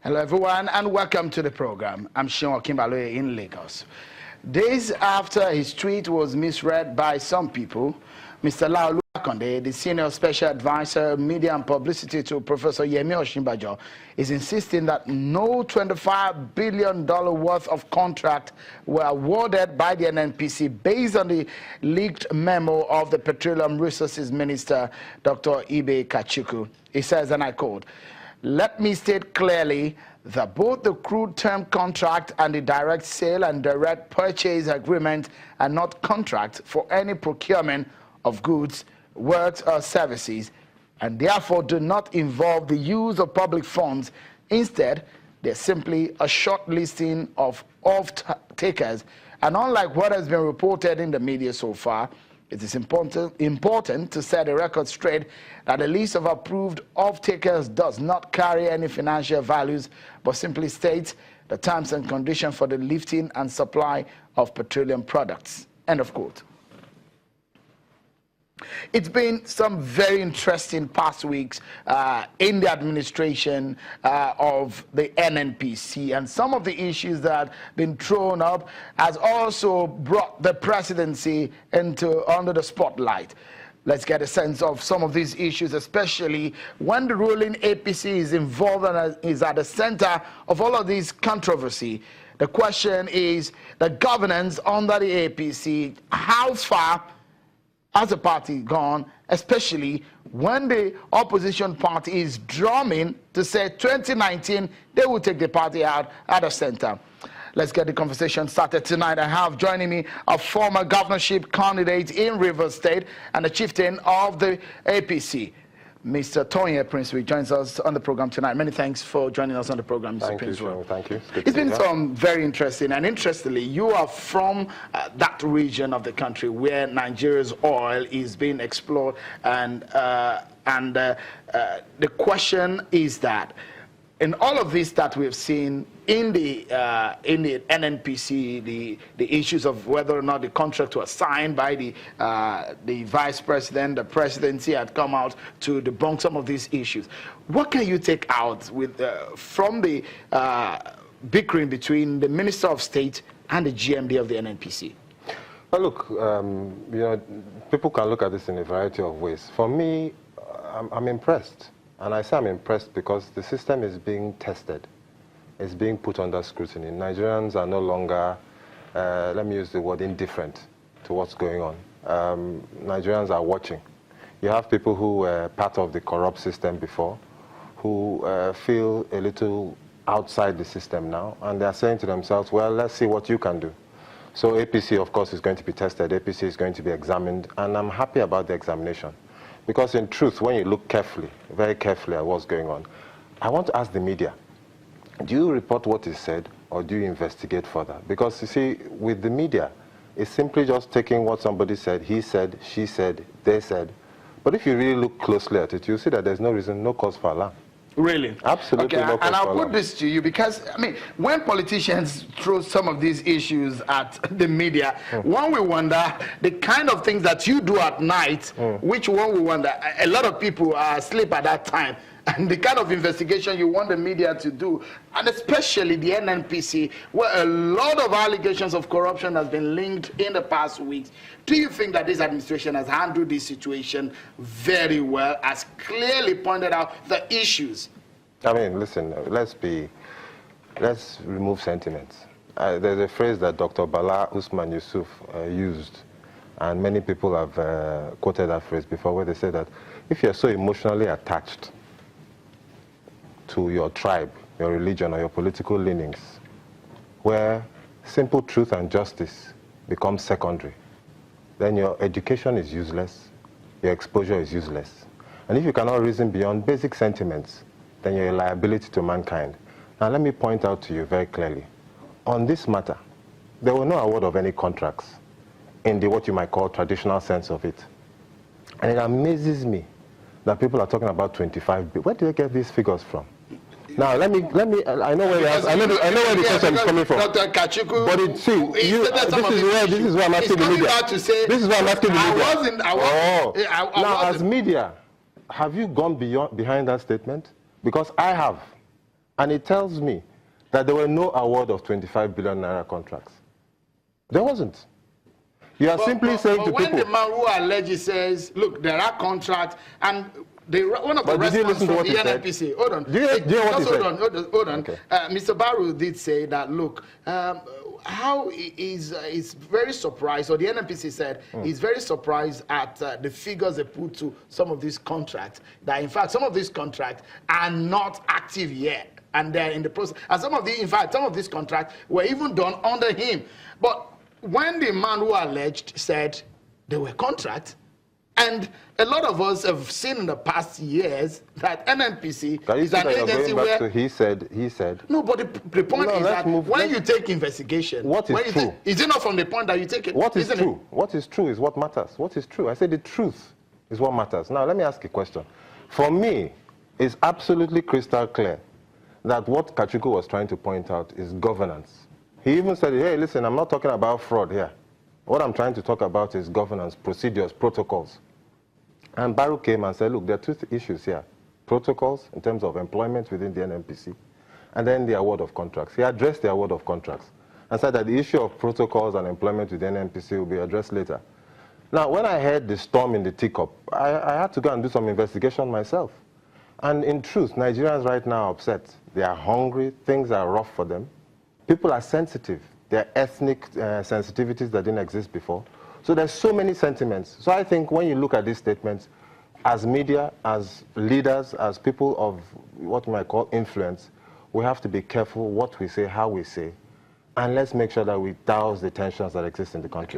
Hello everyone and welcome to the program. I'm Sean Kimbaloye in Lagos. Days after his tweet was misread by some people, Mr. Laolu Akonde, the Senior Special Advisor, Media and Publicity to Professor Yemi Osinbajo, is insisting that no $25 billion worth of contract were awarded by the NNPC based on the leaked memo of the Petroleum Resources Minister, Dr. Ibe Kachuku. He says, and I quote, "Let me state clearly that both the crude term contract and the direct sale and direct purchase agreement are not contracts for any procurement of goods, works, or services, and therefore do not involve the use of public funds. Instead, they're simply a short listing of off-takers. And unlike what has been reported in the media so far, it is important to set a record straight that the list of approved off-takers does not carry any financial values, but simply states the terms and conditions for the lifting and supply of petroleum products." End of quote. It's been some very interesting past weeks in the administration of the NNPC, and some of the issues that have been thrown up has also brought the presidency under the spotlight. Let's get a sense of some of these issues, especially when the ruling APC is involved and is at the center of all of this controversy. The question is the governance under the APC. How far has the party gone, especially when the opposition party is drumming to say 2019 they will take the party out at the center? Let's get the conversation started tonight. I have joining me a former governorship candidate in Rivers State and the chieftain of the APC, Mr. Tonye Prince, joins us on the program tonight. Many thanks for joining us on the program, Mr. Prince. Thank you. It's been some very interesting, and interestingly, you are from that region of the country where Nigeria's oil is being explored, and the question is that in all of this that we've seen in the NNPC, the issues of whether or not the contract was signed by the vice president, the presidency had come out to debunk some of these issues. What can you take out from the bickering between the Minister of State and the GMD of the NNPC? Well, look, people can look at this in a variety of ways. For me, I'm impressed. And I say I'm impressed because the system is being tested. It's being put under scrutiny. Nigerians are no longer, let me use the word, indifferent to what's going on. Nigerians are watching. You have people who were part of the corrupt system before, who feel a little outside the system now, and they're saying to themselves, well, let's see what you can do. So APC, of course, is going to be tested. APC is going to be examined, and I'm happy about the examination. Because in truth, when you look carefully, very carefully at what's going on, I want to ask the media, do you report what is said or do you investigate further? Because you see, with the media, it's simply just taking what somebody said, he said, she said, they said. But if you really look closely at it, you'll see that there's no reason, no cause for alarm. Really? Absolutely. Okay, no cause and I'll for put alarm. this to you because, I mean, when politicians throw some of these issues at the media, one will wonder the kind of things that you do at night, which one will wonder. A lot of people are asleep at that time. And the kind of investigation you want the media to do, and especially the NNPC, where a lot of allegations of corruption has been linked in the past weeks. Do you think that this administration has handled this situation very well, has clearly pointed out the issues? I mean, listen, let's remove sentiments. There's a phrase that Dr. Bala Usman Yusuf used, and many people have quoted that phrase before, where they say that if you're so emotionally attached to your tribe, your religion, or your political leanings, where simple truth and justice become secondary, then your education is useless, your exposure is useless. And if you cannot reason beyond basic sentiments, then you're a liability to mankind. Now let me point out to you very clearly, on this matter, there were no award of any contracts in the what you might call traditional sense of it. And it amazes me that people are talking about 25 billion. Where do they get these figures from? Now I know where the question is coming from. Dr. Kachuku, but this is where I'm asking the media. This is why I'm asking the media. Now, as media, have you gone behind that statement? Because I have. And it tells me that there were no award of 25 billion naira contracts. There wasn't. You are simply saying to people... when the man who alleges says, look, there are contracts, and one of the responses from the NNPC... Hold on. Do you hear what he said? Hold on. Okay. Mr. Baru did say that, look, how is very surprised, or the NNPC said, he's very surprised at the figures they put to some of these contracts, that in fact some of these contracts are not active yet, and they're in the process. And in fact, some of these contracts were even done under him. But when the man who alleged said there were contracts, and a lot of us have seen in the past years that NNPC is an agency where... he said. No, but the point is that when you take investigation... What is true? Is it not from the point that you take it? What is true? What is true is what matters. What is true? I said the truth is what matters. Now, let me ask a question. For me, it's absolutely crystal clear that what Kachuku was trying to point out is governance. He even said, hey, listen, I'm not talking about fraud here. What I'm trying to talk about is governance, procedures, protocols. And Baru came and said, look, there are two issues here. Protocols in terms of employment within the NNPC, and then the award of contracts. He addressed the award of contracts and said that the issue of protocols and employment with the NNPC will be addressed later. Now, when I heard the storm in the teacup, I had to go and do some investigation myself. And in truth, Nigerians right now are upset. They are hungry. Things are rough for them. People are sensitive. There are ethnic sensitivities that didn't exist before. So there's so many sentiments. So I think when you look at these statements, as media, as leaders, as people of what you might call influence, we have to be careful what we say, how we say, and let's make sure that we douse the tensions that exist in the country.